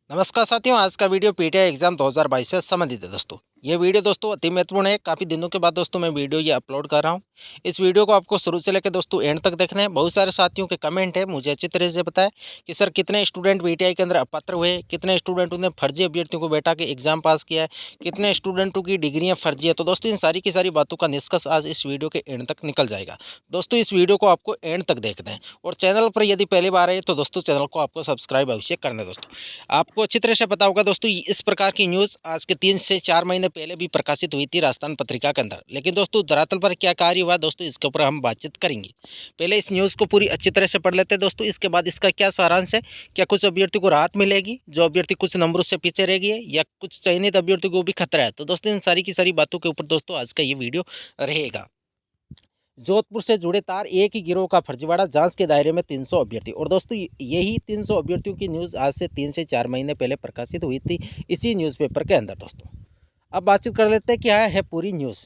नमस्कार साथियों, आज का वीडियो पीटीआई एग्जाम 2022 से संबंधित है दोस्तों। ये वीडियो दोस्तों अति महत्वपूर्ण है। काफ़ी दिनों के बाद दोस्तों मैं वीडियो ये अपलोड कर रहा हूँ। इस वीडियो को आपको शुरू से लेकर दोस्तों एंड तक देखना है। बहुत सारे साथियों के कमेंट है, मुझे अच्छी तरह से पता है कि सर कितने स्टूडेंट पीटीआई के अंदर अपात्र हुए, कितने स्टूडेंटों ने फर्जी अभ्यर्थियों को बैठा के एग्जाम पास किया है, कितने स्टूडेंटों की डिग्रियाँ फर्जी है। तो दोस्तों इन सारी की सारी बातों का निष्कर्ष आज इस वीडियो के एंड तक निकल जाएगा। दोस्तों इस वीडियो को आपको एंड तक देखना है और चैनल पर यदि पहली बार है तो दोस्तों चैनल को आपको सब्सक्राइब अवश्य करना है। दोस्तों आपको अच्छी तरह से पता होगा दोस्तों, इस प्रकार की न्यूज़ आज के 3 से 4 महीने पहले भी प्रकाशित हुई थी राजस्थान पत्रिका के अंदर। लेकिन दोस्तों धरातल पर क्या कार्य हुआ दोस्तों, इसके ऊपर हम बातचीत करेंगे। पहले इस न्यूज़ को पूरी अच्छी तरह से पढ़ लेते हैं दोस्तों। इसके बाद इसका क्या सारांश है, क्या कुछ अभ्यर्थी को राहत मिलेगी, जो अभ्यर्थी कुछ नंबरों से पीछे रह गई है, या कुछ चयनित अभ्यर्थी को भी खतरा है। तो दोस्तों इन सारी की सारी बातों के ऊपर दोस्तों आज का ये वीडियो रहेगा। जोधपुर से जुड़े तार, एक ही गिरोह का फर्जीवाड़ा, जांच के दायरे में 300 अभ्यर्थी। और दोस्तों यही 300 अभ्यर्थियों की न्यूज़ आज से 3 से 4 महीने पहले प्रकाशित हुई थी इसी न्यूज़पेपर के अंदर। दोस्तों अब बातचीत कर लेते हैं क्या है पूरी न्यूज़।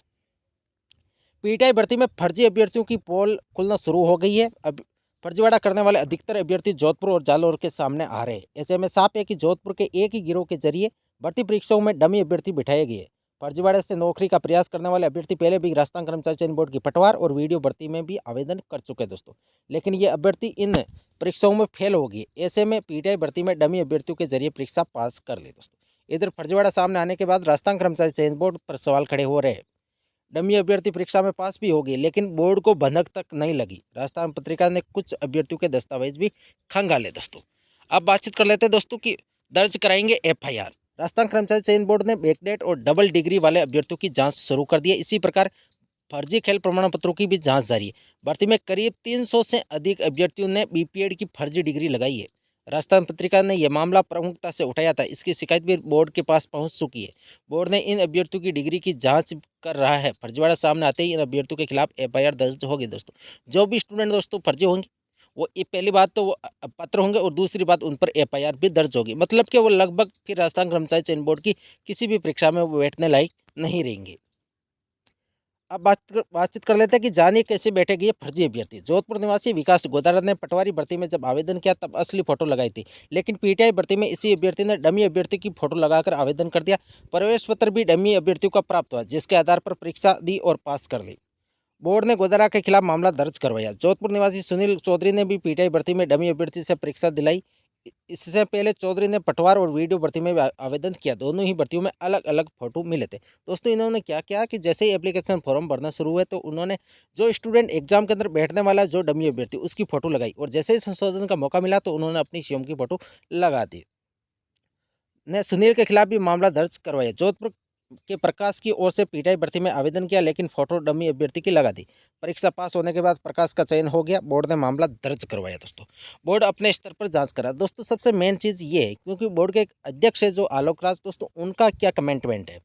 पीटीआई भर्ती में फर्जी अभ्यर्थियों की पोल खुलना शुरू हो गई है। अब फर्जीवाड़ा करने वाले अधिकतर अभ्यर्थी जोधपुर और जालौर के सामने आ रहे हैं। ऐसे में साफ है कि जोधपुर के एक ही गिरोह के जरिए भर्ती परीक्षाओं में डमी अभ्यर्थी बिठाए गए। फर्जीवाड़े से नौकरी का प्रयास करने वाले अभ्यर्थी पहले भी राजस्थान कर्मचारी चयन बोर्ड की पटवार और वीडियो भर्ती में भी आवेदन कर चुके हैं दोस्तों। लेकिन ये अभ्यर्थी इन परीक्षाओं में फेल हो गए। ऐसे में पीटीआई भर्ती में डमी अभ्यर्थियों के जरिए परीक्षा पास कर ली दोस्तों। इधर फर्जीवाड़ा सामने आने के बाद राजस्थान कर्मचारी चयन बोर्ड पर सवाल खड़े हो रहे हैं। डमी अभ्यर्थी परीक्षा में पास भी हो गई, लेकिन बोर्ड को बंधक तक नहीं लगी। राजस्थान पत्रिका ने कुछ अभ्यर्थियों के दस्तावेज भी खंगाले दोस्तों। अब बातचीत कर लेते हैं दोस्तों कि दर्ज कराएंगे एफआईआर। राजस्थान कर्मचारी चयन बोर्ड ने बैकडेट और डबल डिग्री वाले अभ्यर्थियों की जांच शुरू कर दी है। इसी प्रकार फर्जी खेल प्रमाण पत्रों की भी जांच जारी है। भर्ती में करीब 300 से अधिक अभ्यर्थियों ने बीपीएड की फर्जी डिग्री लगाई है। राजस्थान पत्रिका ने यह मामला प्रमुखता से उठाया था। इसकी शिकायत भी बोर्ड के पास पहुंच चुकी है। बोर्ड ने इन अभ्यर्थियों की डिग्री की जांच कर रहा है। फर्जीवाड़ा सामने आते ही इन अभ्यर्थियों के खिलाफ एफआईआर दर्ज होगी दोस्तों। जो भी स्टूडेंट दोस्तों फर्जी होंगे वो ये पहली बात तो वो पात्र होंगे और दूसरी बात उन पर एफआईआर भी दर्ज होगी। मतलब कि वो लगभग फिर राजस्थान कर्मचारी चयन बोर्ड की किसी भी परीक्षा में वो बैठने लायक नहीं रहेंगे। अब बातचीत कर लेते हैं कि जानिए कैसे बैठेगी ये फर्जी अभ्यर्थी। जोधपुर निवासी विकास गोदारा ने पटवारी भर्ती में जब आवेदन किया तब असली फोटो लगाई थी, लेकिन पीटीआई भर्ती में इसी अभ्यर्थी ने डमी अभ्यर्थी की फोटो लगाकर आवेदन कर दिया। प्रवेश पत्र भी डमी अभ्यर्थियों का प्राप्त हुआ, जिसके आधार पर परीक्षा दी और पास कर ली। बोर्ड ने गोदारा के खिलाफ मामला दर्ज करवाया। जोधपुर निवासी सुनील चौधरी ने भी पीटीआई भर्ती में डमी अभ्यर्थी से परीक्षा दिलाई। इससे पहले चौधरी ने पटवार और वीडियो भर्ती में भी आवेदन किया। दोनों ही भर्तियों में अलग अलग फोटो मिले थे। दोस्तों इन्होंने क्या किया कि जैसे ही एप्लीकेशन फॉर्म भरना शुरू हुए तो उन्होंने जो स्टूडेंट एग्जाम के अंदर बैठने वाला जो डमी अभ्यर्थी उसकी फोटो लगाई, और जैसे ही संशोधन का मौका मिला तो उन्होंने अपनी सीएम की फोटो लगा दी। ने सुनील के खिलाफ भी मामला दर्ज करवाया। जोधपुर के प्रकाश की ओर से पीटीआई भर्ती में आवेदन किया, लेकिन फोटो डमी अभ्यर्थी की लगा दी। परीक्षा पास होने के बाद प्रकाश का चयन हो गया। बोर्ड ने मामला दर्ज करवाया दोस्तों। बोर्ड अपने स्तर पर जांच करा। दोस्तों सबसे मेन चीज़ ये है, क्योंकि बोर्ड के एक अध्यक्ष है जो आलोक राज, दोस्तों उनका क्या कमेंटमेंट है।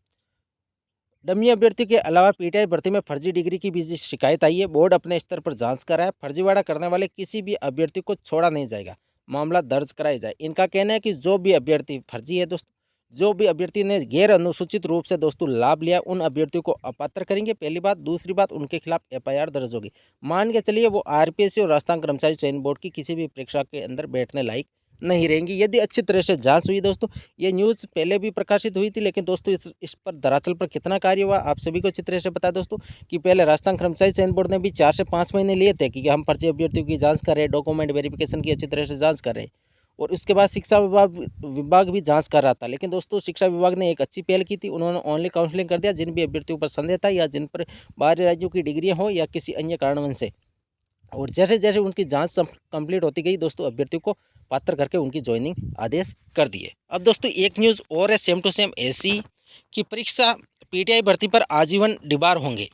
डमी अभ्यर्थी के अलावा पीटीआई भर्ती में फर्जी डिग्री की भी शिकायत आई है। बोर्ड अपने स्तर पर जांच कर रहा है। फर्जीवाड़ा करने वाले किसी भी अभ्यर्थी को छोड़ा नहीं जाएगा, मामला दर्ज कराया जाए। इनका कहना है कि जो भी अभ्यर्थी फर्जी है दोस्तों, जो भी अभ्यर्थी ने गैर अनुसूचित रूप से दोस्तों लाभ लिया, उन अभ्यर्थियों को अपात्र करेंगे। पहली बात। दूसरी बात, उनके खिलाफ एफआईआर दर्ज होगी। मान के चलिए वो आरपीएससी और राजस्थान कर्मचारी चयन बोर्ड की किसी भी परीक्षा के अंदर बैठने लायक नहीं रहेंगी, यदि अच्छी तरह से जांच हुई। दोस्तों ये न्यूज़ पहले भी प्रकाशित हुई थी, लेकिन दोस्तों इस पर धरातल पर कितना कार्य हुआ आप सभी को अच्छी तरह से पता है दोस्तों, कि पहले राजस्थान कर्मचारी चयन बोर्ड ने भी 4 से 5 महीने लिए थे कि हम फर्जी अभ्यर्थियों की जांच कर रहे हैं, डॉक्यूमेंट वेरिफिकेशन की अच्छी तरह से जांच कर रहे हैं। और उसके बाद शिक्षा विभाग भी जांच कर रहा था। लेकिन दोस्तों शिक्षा विभाग ने एक अच्छी पहल की थी। उन्होंने ऑनली काउंसलिंग कर दिया जिन भी अभ्यर्थियों पर संदेह था, या जिन पर बाहरी राज्यों की डिग्रियाँ हो या किसी अन्य कारणवश से। और जैसे जैसे उनकी जांच कंप्लीट होती गई दोस्तों, अभ्यर्थियों को पात्र करके उनकी ज्वाइनिंग आदेश कर दिए। अब दोस्तों एक न्यूज़ और है सेम टू सेम ऐसी, कि परीक्षा पीटीआई भर्ती पर आजीवन डिबार होंगे।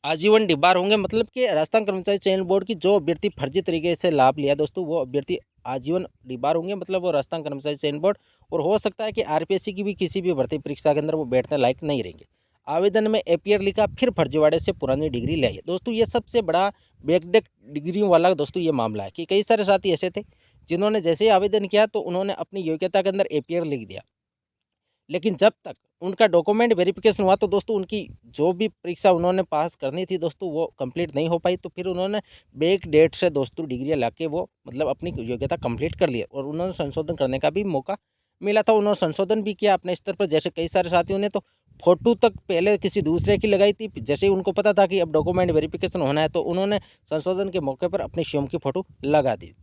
आजीवन डिबार होंगे मतलब कि राजस्थान कर्मचारी चयन बोर्ड की जो अभ्यर्थी फर्जी तरीके से लाभ लिया दोस्तों, वो अभ्यर्थी आजीवन डिबार होंगे। मतलब वो राजस्थान कर्मचारी चयन बोर्ड, और हो सकता है कि आरपीएससी की भी किसी भी भर्ती परीक्षा के अंदर वो बैठने लायक नहीं रहेंगे। आवेदन में एपीआर लिखा, फिर फर्जीवाड़े से पुरानी डिग्री ले आई। दोस्तों ये सबसे बड़ा बैकडेट डिग्रियों वाला दोस्तों ये मामला है, कि कई सारे साथी ऐसे थे जिन्होंने जैसे ही आवेदन किया तो उन्होंने अपनी योग्यता के अंदर एपीआर लिख दिया, लेकिन जब तक उनका डॉक्यूमेंट वेरिफिकेशन हुआ तो दोस्तों उनकी जो भी परीक्षा उन्होंने पास करनी थी दोस्तों वो कंप्लीट नहीं हो पाई। तो फिर उन्होंने बैक डेट से दोस्तों डिग्रियाँ ला के वो मतलब अपनी योग्यता कंप्लीट कर लिया, और उन्होंने संशोधन करने का भी मौका मिला था उन्होंने संशोधन भी किया अपने स्तर पर। जैसे कई सारे साथियों ने तो फ़ोटो तक पहले किसी दूसरे की लगाई थी, जैसे ही उनको पता था कि अब डॉक्यूमेंट वेरिफिकेशन होना है तो उन्होंने संशोधन के मौके पर अपनी स्वयं की फ़ोटो लगा दी।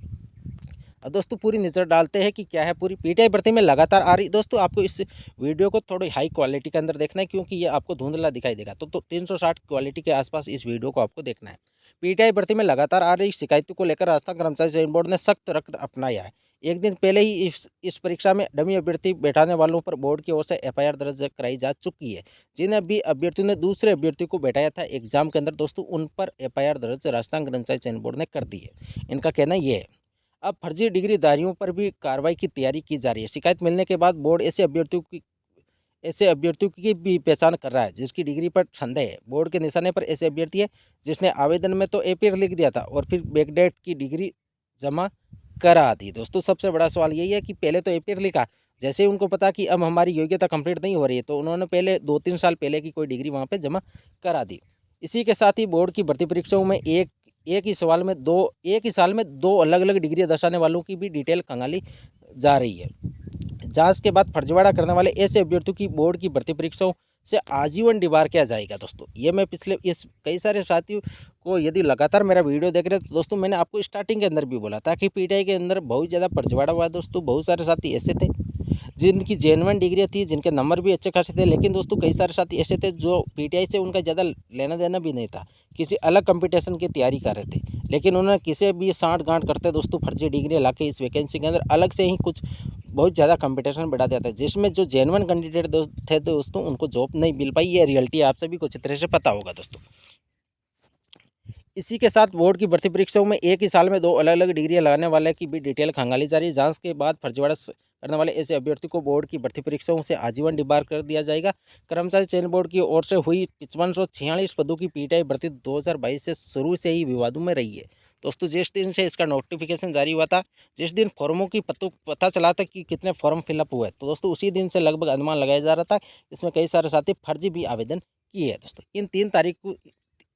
अब दोस्तों पूरी नज़र डालते हैं कि क्या है पूरी पीटीआई भर्ती में लगातार आ रही। दोस्तों आपको इस वीडियो को थोड़ी हाई क्वालिटी के अंदर देखना है, क्योंकि ये आपको धुंधला दिखाई देगा। तो 360 क्वालिटी के आसपास इस वीडियो को आपको देखना है। पीटीआई भर्ती में लगातार आ रही शिकायतों को लेकर राजस्थान कर्मचारी चयन बोर्ड ने सख्त रक्त अपनाया है। एक दिन पहले ही इस परीक्षा में डमी अभ्यर्थी बैठाने वालों पर बोर्ड की ओर से एफआईआर दर्ज कराई जा चुकी है। जिन अभी अभ्यर्थियों ने दूसरे अभ्यर्थी को बैठाया था एग्जाम के अंदर, दोस्तों उन पर एफआईआर दर्ज राजस्थान कर्मचारी चयन बोर्ड ने कर दी है। इनका कहना ये है अब फर्जी डिग्रीधारियों पर भी कार्रवाई की तैयारी की जा रही है। शिकायत मिलने के बाद बोर्ड ऐसे अभ्यर्थियों की भी पहचान कर रहा है जिसकी डिग्री पर संदेह है। बोर्ड के निशाने पर ऐसे अभ्यर्थी है जिसने आवेदन में तो एपीआर लिख दिया था और फिर बैकडेट की डिग्री जमा करा दी। दोस्तों सबसे बड़ा सवाल यही है कि पहले तो एपीआर लिखा, जैसे ही उनको पता कि अब हमारी योग्यता कंप्लीट नहीं हो रही है तो उन्होंने पहले 2-3 साल पहले की कोई डिग्री वहाँ पे जमा करा दी। इसी के साथ ही बोर्ड की भर्ती परीक्षाओं में एक ही साल में दो अलग अलग डिग्री दर्शाने वालों की भी डिटेल खंगाली जा रही है। जांच के बाद फर्जीवाड़ा करने वाले ऐसे अभ्यर्थियों की बोर्ड की भर्ती परीक्षाओं से आजीवन डिबार किया जाएगा। दोस्तों ये मैं पिछले इस कई सारे साथियों को यदि लगातार मेरा वीडियो देख रहे हैं तो दोस्तों मैंने आपको स्टार्टिंग के अंदर भी बोला था कि पीटीआई के अंदर बहुत ज़्यादा फर्जीवाड़ा हुआ है। दोस्तों बहुत सारे साथी ऐसे थे जिनकी जेन्युइन डिग्री थी, जिनके नंबर भी अच्छे खासे थे, लेकिन दोस्तों कई सारे साथी ऐसे थे जो पीटीआई से उनका ज़्यादा लेना देना भी नहीं था, किसी अलग कंपटीशन की तैयारी कर रहे थे, लेकिन उन्होंने किसी भी साँठ गांठ करते दोस्तों फर्जी डिग्री ला के इस वैकेंसी के अंदर अलग से ही कुछ बहुत ज़्यादा कंपटीशन बढ़ा दिया था, जिसमें जो जेन्युइन कैंडिडेट थे दोस्तों उनको जॉब नहीं मिल पाई। ये रियलिटी आप सभी को अच्छी तरह से पता होगा दोस्तों। इसी के साथ बोर्ड की भर्ती परीक्षाओं में एक ही साल में दो अलग अलग डिग्रियां लगाने वाले की भी डिटेल खंगाली जा रही है। जांच के बाद फर्जीवाड़ा करने वाले ऐसे अभ्यर्थी को बोर्ड की भर्ती परीक्षाओं से आजीवन डिबार कर दिया जाएगा। कर्मचारी चयन बोर्ड की ओर से हुई 5546 पदों की पीटीआई भर्ती 2022 से शुरू से ही विवादों में रही है। दोस्तों जिस दिन से इसका नोटिफिकेशन जारी हुआ था, जिस दिन फॉर्मों की पता चला था कि कितने फॉर्म फिलअप हुए, तो दोस्तों उसी दिन से लगभग अनुमान लगाया जा रहा था इसमें कई सारे साथी फर्जी भी आवेदन किए हैं। दोस्तों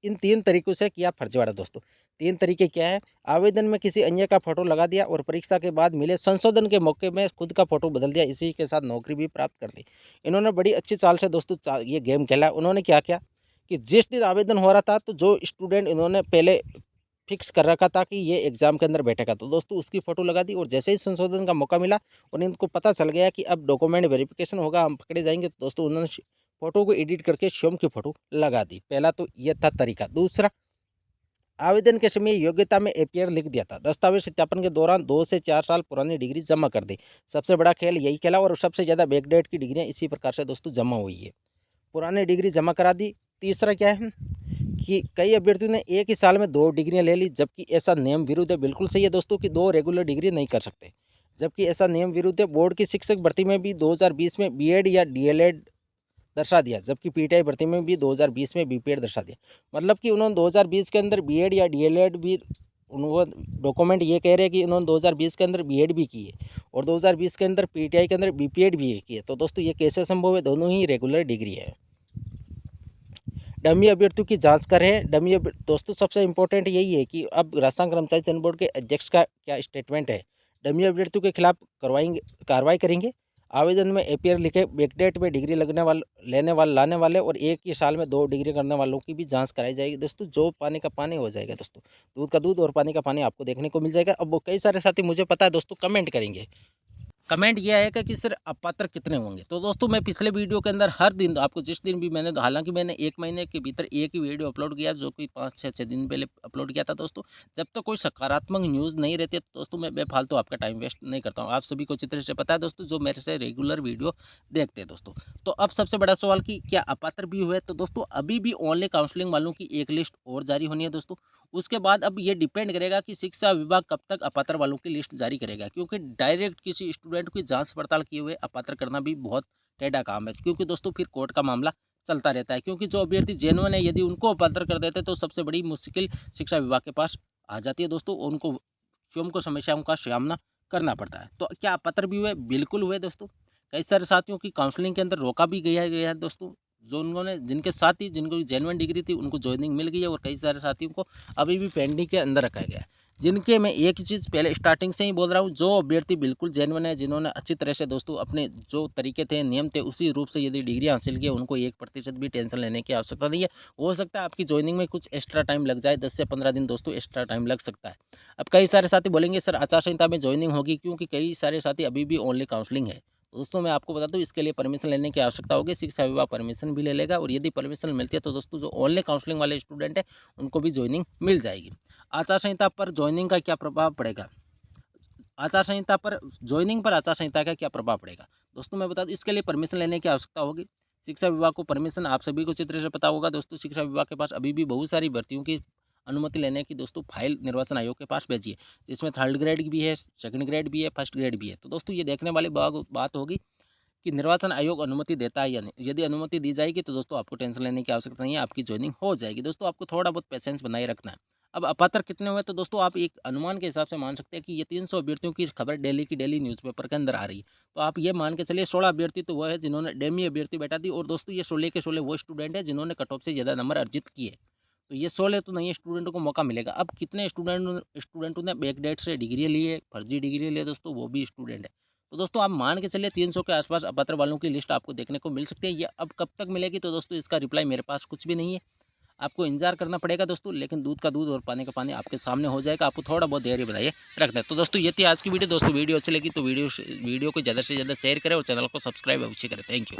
इन तीन तरीकों से किया फर्जीवाड़ा। दोस्तों 3 तरीके क्या है? आवेदन में किसी अन्य का फोटो लगा दिया और परीक्षा के बाद मिले संशोधन के मौके में खुद का फोटो बदल दिया, इसी के साथ नौकरी भी प्राप्त कर दी। इन्होंने बड़ी अच्छी चाल से दोस्तों ये गेम खेला। उन्होंने क्या किया कि जिस दिन आवेदन हो रहा था तो जो स्टूडेंट इन्होंने पहले फिक्स कर रखा था कि ये एग्जाम के अंदर बैठेगा, तो दोस्तों उसकी फ़ोटो लगा दी और जैसे ही संशोधन का मौका मिला और इनको पता चल गया कि अब डॉक्यूमेंट वेरिफिकेशन होगा, हम पकड़े जाएंगे, तो दोस्तों उन्होंने फ़ोटो को एडिट करके स्वयं की फ़ोटो लगा दी। पहला तो ये था तरीका। दूसरा, आवेदन के समय योग्यता में एपीआर लिख दिया था। दस्तावेज सत्यापन के दौरान 2 से 4 साल पुरानी डिग्री जमा कर दी। सबसे बड़ा खेल यही खेला और सबसे ज़्यादा बैकडेट की डिग्रियाँ इसी प्रकार से दोस्तों जमा हुई है। पुरानी डिग्री जमा करा दी। तीसरा क्या है कि कई अभ्यर्थियों ने एक ही साल में 2 डिग्रियां ले ली, जबकि ऐसा नियम विरुद्ध है। बिल्कुल सही है दोस्तों कि 2 रेगुलर डिग्री नहीं कर सकते, जबकि ऐसा नियम विरुद्ध है। बोर्ड की शिक्षक भर्ती में भी 2020 में बीएड या डीएलएड दर्शा दिया, जबकि पीटीआई भर्ती में भी 2020 में बीपीएड दर्शा दिया। मतलब कि उन्होंने 2020 के अंदर बीएड या डीएलएड भी, उन्होंने डॉक्यूमेंट ये कह रहे हैं कि उन्होंने 2020 के अंदर बीएड भी की है और 2020 के अंदर पीटीआई के अंदर बीपीएड भी की है। तो दोस्तों ये कैसे संभव है? दोनों ही रेगुलर डिग्री है। डमी अभ्यर्थियों की जांच कर रहे हैं। दोस्तों सबसे इंपॉर्टेंट यही है कि अब राजस्थान कर्मचारी चयन बोर्ड के अध्यक्ष का क्या स्टेटमेंट है। डमी अभ्यर्थियों के खिलाफ कार्रवाई करेंगे। आवेदन में एपीआर लिखे, बैकडेट में डिग्री लाने वाले और एक ही साल में 2 डिग्री करने वालों की भी जांच कराई जाएगी। दोस्तों जो पानी का पानी हो जाएगा, दोस्तों दूध का दूध और पानी का पानी आपको देखने को मिल जाएगा। अब वो कई सारे साथी मुझे पता है दोस्तों कमेंट करेंगे, कमेंट ये आएगा कि सर अपात्र कितने होंगे। तो दोस्तों मैं पिछले वीडियो के अंदर हर दिन आपको, जिस दिन भी मैंने, हालांकि मैंने 1 महीने के भीतर एक ही वीडियो अपलोड किया जो कि 5-6 दिन पहले अपलोड किया था। दोस्तों जब तक कोई सकारात्मक न्यूज़ नहीं रहती है तो दोस्तों मैं बेफालतू आपका टाइम वेस्ट नहीं करता हूँ। आप सभी को अच्छी तरह से पता है दोस्तों जो मेरे से रेगुलर वीडियो देखते हैं दोस्तों। तो अब सबसे बड़ा सवाल कि क्या अपात्र भी हुए, तो दोस्तों अभी भी ओनली काउंसलिंग वालों की एक लिस्ट और जारी होनी है दोस्तों। उसके बाद अब ये डिपेंड करेगा कि शिक्षा विभाग कब तक अपात्र वालों की लिस्ट जारी करेगा, क्योंकि डायरेक्ट किसी स्टूडेंट की जांच पड़ताल किए हुए अपात्र करना भी बहुत टेढ़ा काम है, क्योंकि दोस्तों फिर कोर्ट का मामला चलता रहता है। क्योंकि जो अभ्यर्थी जेन्युइन है यदि उनको अपात्र कर देते तो सबसे बड़ी मुश्किल शिक्षा विभाग के पास आ जाती है दोस्तों, उनको स्वयं को समस्याओं का सामना करना पड़ता है। तो क्या अपात्र भी हुए? बिल्कुल हुए दोस्तों। कई सारे साथियों की काउंसलिंग के अंदर रोका भी गया है दोस्तों, जो उन्होंने, जिनके साथ ही जिनको जेन्युइन डिग्री थी उनको ज्वाइनिंग मिल गई है और कई सारे साथियों को अभी भी पेंडिंग के अंदर रखा गया है। जिनके मैं एक ही चीज़ पहले स्टार्टिंग से ही बोल रहा हूँ, जो अभ्यर्थी बिल्कुल जेन्युइन है, जिन्होंने अच्छी तरह से दोस्तों अपने जो तरीके थे, नियम थे, उसी रूप से यदि डिग्री हासिल की, उनको 1% भी टेंशन लेने की आवश्यकता नहीं है। हो सकता है आपकी जॉइनिंग में कुछ एक्स्ट्रा टाइम लग जाए, 10 से 15 दिन दोस्तों एक्स्ट्रा टाइम लग सकता है। अब कई सारे साथी बोलेंगे सर आचार संहिता में जॉइनिंग होगी, क्योंकि कई सारे साथी अभी भी ओनली काउंसलिंग है। तो दोस्तों मैं आपको बता दूं, इसके लिए परमिशन लेने की आवश्यकता होगी, शिक्षा विभाग परमिशन भी ले लेगा, और यदि परमिशन मिलती है तो दोस्तों जो ओनली काउंसलिंग वाले स्टूडेंट हैं उनको भी ज्वाइनिंग मिल जाएगी। आचार संहिता पर ज्वाइनिंग का क्या प्रभाव पड़ेगा? आचार संहिता पर ज्वाइनिंग पर आचार संहिता का क्या प्रभाव पड़ेगा? दोस्तों मैं बता दूं, इसके लिए परमिशन लेने की आवश्यकता होगी। शिक्षा विभाग को परमिशन आप सभी को अच्छी तरह से पता होगा दोस्तों, शिक्षा विभाग के पास अभी भी बहुत सारी भर्तियों की अनुमति लेने की दोस्तों फाइल निर्वाचन आयोग के पास भेजी है, जिसमें 3rd ग्रेड भी है, 2nd ग्रेड भी है, 1st ग्रेड भी है। तो दोस्तों ये देखने वाली बात होगी कि निर्वाचन आयोग अनुमति देता है या नहीं। यदि अनुमति दी जाएगी तो दोस्तों आपको टेंशन लेने की आवश्यकता नहीं है, आपकी ज्वाइनिंग हो जाएगी। दोस्तों आपको थोड़ा बहुत पेशेंस बनाए रखना है। अब अपात्र कितने हुए, तो दोस्तों आप एक अनुमान के हिसाब से मान सकते हैं कि ये 300 अभ्यर्थियों की खबर डेली की डेली न्यूज़पेपर के अंदर आ रही है। तो आप ये मान के चलिए 16 अभ्यर्थी तो वो है जिन्होंने डेमी अभ्यर्थी बैठा दी, और दोस्तों ये 16 के 16 वो स्टूडेंट है जिन्होंने कट ऑफ से ज़्यादा नंबर अर्जित किए। तो ये 16 तो नहीं स्टूडेंटों को मौका मिलेगा। अब कितने स्टूडेंटों ने बैकडेट से डिग्री ली है, फर्जी डिग्री ली है दोस्तों, वो भी स्टूडेंट है। तो दोस्तों आप मान के चलिए 300 के आसपास अपात्र वालों की लिस्ट आपको देखने को मिल सकती है। ये अब कब तक मिलेगी, तो दोस्तों इसका रिप्लाई मेरे पास कुछ भी नहीं है, आपको इंतजार करना पड़ेगा दोस्तों। लेकिन दूध का दूध और पानी का पानी आपके सामने हो जाएगा, आपको थोड़ा बहुत धैर्य बनाइए रखना है। तो दोस्तों ये थी आज की वीडियो। दोस्तों वीडियो अच्छी लगी तो वीडियो को ज़्यादा से ज़्यादा शेयर करें और चैनल को सब्सक्राइब अवश्य करें। Thank you.